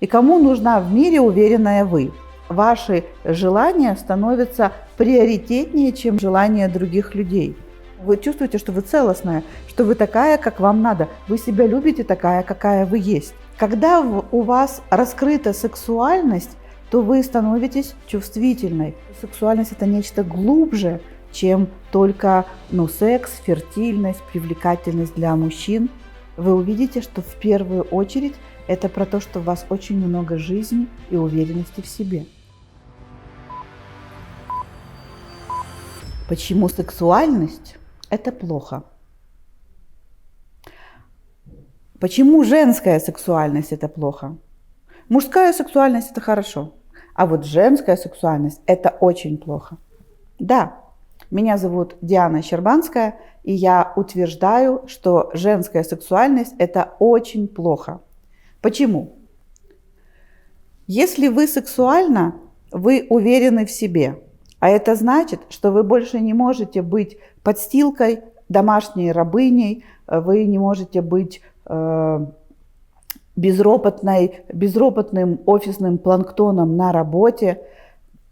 И кому нужна в мире уверенная вы? Ваши желания становятся приоритетнее, чем желания других людей. Вы чувствуете, что вы целостная, что вы такая, как вам надо. Вы себя любите такая, какая вы есть. Когда у вас раскрыта сексуальность, то вы становитесь чувствительной. Сексуальность – это нечто глубже, чем только секс, фертильность, привлекательность для мужчин. Вы увидите, что в первую очередь это про то, что у вас очень много жизни и уверенности в себе. Почему сексуальность – это плохо? Почему женская сексуальность – это плохо? Мужская сексуальность – это хорошо, а вот женская сексуальность – это очень плохо. Да, меня зовут Диана Щербанская, и я утверждаю, что женская сексуальность – это очень плохо. Почему? Если вы сексуальна, вы уверены в себе, а это значит, что вы больше не можете быть подстилкой, домашней рабыней, вы не можете быть безропотным офисным планктоном на работе.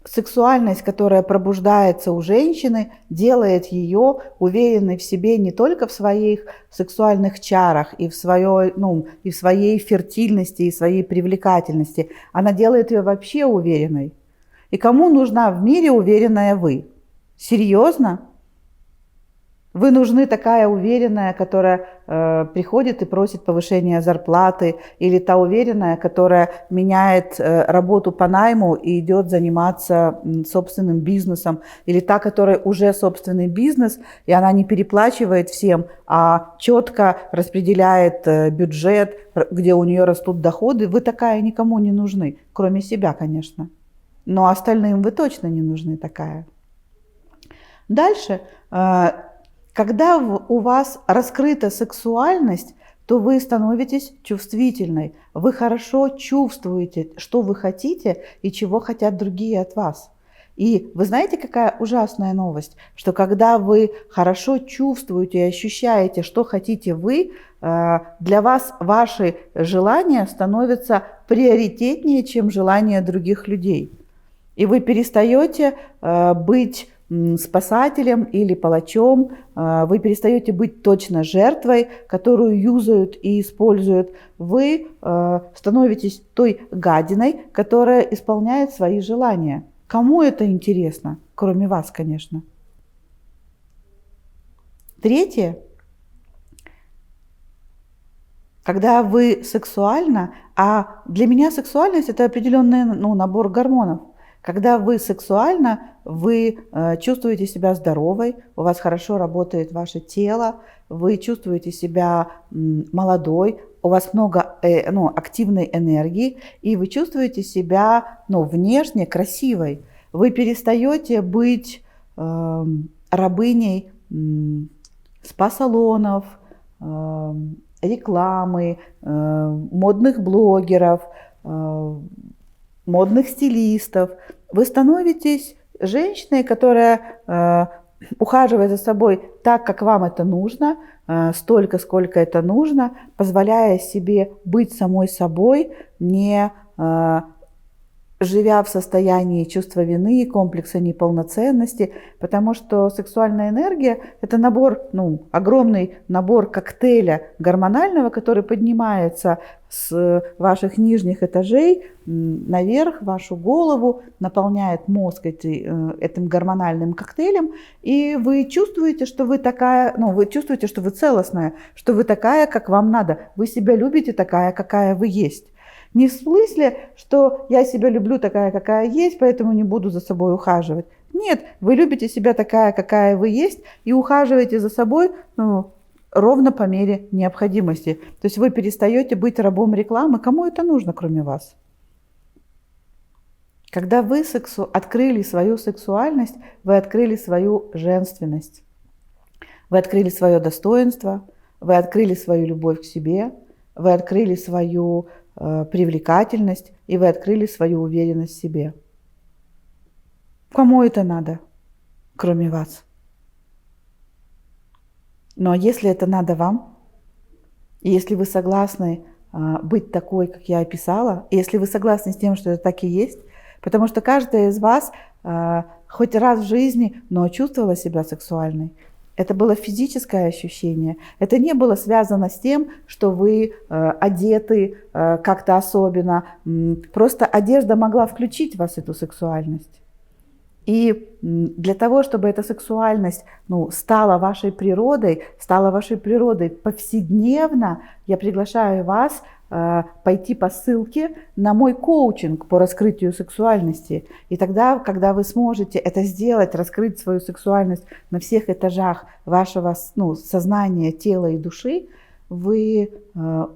Сексуальность, которая пробуждается у женщины, делает ее уверенной в себе не только в своих сексуальных чарах и в своей фертильности, и своей привлекательности. Она делает ее вообще уверенной. И кому нужна в мире уверенная вы? Серьезно? Вы нужны такая уверенная, которая приходит и просит повышения зарплаты, или та уверенная, которая меняет работу по найму и идет заниматься собственным бизнесом, или та, которая уже собственный бизнес, и она не переплачивает всем, а четко распределяет бюджет, где у нее растут доходы. Вы такая никому не нужны, кроме себя, конечно. Но остальным вы точно не нужны такая. Дальше. Когда у вас раскрыта сексуальность, то вы становитесь чувствительной. Вы хорошо чувствуете, что вы хотите и чего хотят другие от вас. И вы знаете, какая ужасная новость? Что когда вы хорошо чувствуете и ощущаете, что хотите вы, для вас ваши желания становятся приоритетнее, чем желания других людей. И вы перестаете быть спасателем или палачом, вы перестаете быть точно жертвой, которую юзают и используют. Вы становитесь той гадиной, которая исполняет свои желания. Кому это интересно? Кроме вас, конечно. Третье. Когда вы сексуальна, а для меня сексуальность – это определенный набор гормонов. Когда вы сексуальна, вы чувствуете себя здоровой, у вас хорошо работает ваше тело, вы чувствуете себя молодой, у вас много активной энергии, и вы чувствуете себя внешне красивой. Вы перестаете быть рабыней спа-салонов, рекламы, модных блогеров, модных стилистов. Вы становитесь женщиной, которая ухаживает за собой так, как вам это нужно, столько, сколько это нужно, позволяя себе быть самой собой, не живя в состоянии чувства вины, комплекса неполноценности, потому что сексуальная энергия – это набор, огромный набор коктейля гормонального, который поднимается с ваших нижних этажей наверх, вашу голову, наполняет мозг этим гормональным коктейлем, и вы чувствуете, что вы такая, вы чувствуете, что вы целостная, что вы такая, как вам надо, вы себя любите такая, какая вы есть. Не в смысле, что я себя люблю такая, какая есть, поэтому не буду за собой ухаживать. Нет, вы любите себя такая, какая вы есть, и ухаживаете за собой ровно по мере необходимости. То есть вы перестаете быть рабом рекламы. Кому это нужно, кроме вас? Когда вы открыли свою сексуальность, вы открыли свою женственность. Вы открыли свое достоинство, вы открыли свою любовь к себе, вы открыли свою привлекательность, и вы открыли свою уверенность в себе. Кому это надо, кроме вас? Но если это надо вам, и если вы согласны быть такой, как я описала, если вы согласны с тем, что это так и есть, потому что каждая из вас хоть раз в жизни, но чувствовала себя сексуальной. Это было физическое ощущение. Это не было связано с тем, что вы одеты как-то особенно. Просто одежда могла включить в вас эту сексуальность. И для того, чтобы эта сексуальность стала вашей природой повседневно, я приглашаю вас пойти по ссылке на мой коучинг по раскрытию сексуальности. И тогда, когда вы сможете это сделать, раскрыть свою сексуальность на всех этажах вашего сознания, тела и души, вы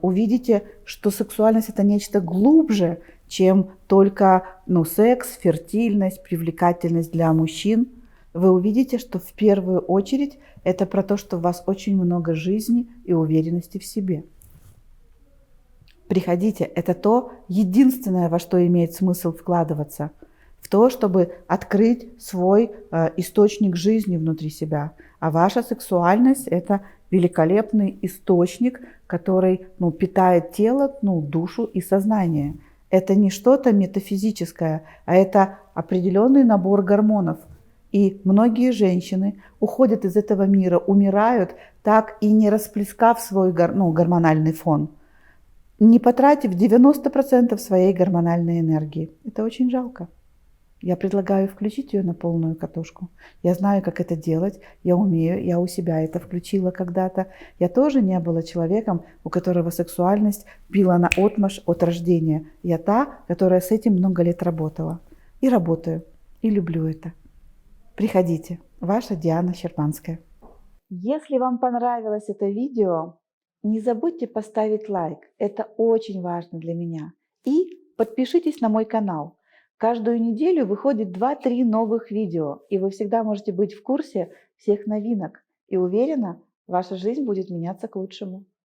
увидите, что сексуальность — это нечто глубже, чем только секс, фертильность, привлекательность для мужчин. Вы увидите, что в первую очередь это про то, что у вас очень много жизни и уверенности в себе. Приходите, это то единственное, во что имеет смысл вкладываться, в то, чтобы открыть свой источник жизни внутри себя. А ваша сексуальность — это великолепный источник, который питает тело, душу и сознание. Это не что-то метафизическое, а это определенный набор гормонов. И многие женщины уходят из этого мира, умирают, так и не расплескав свой гормональный фон, не потратив 90% своей гормональной энергии. Это очень жалко. Я предлагаю включить ее на полную катушку. Я знаю, как это делать, я умею, я у себя это включила когда-то. Я тоже не была человеком, у которого сексуальность била наотмашь от рождения. Я та, которая с этим много лет работала. И работаю, и люблю это. Приходите, ваша Диана Щербанская. Если вам понравилось это видео, не забудьте поставить лайк, это очень важно для меня. И подпишитесь на мой канал. Каждую неделю выходит 2-3 новых видео, и вы всегда можете быть в курсе всех новинок. И уверена, ваша жизнь будет меняться к лучшему.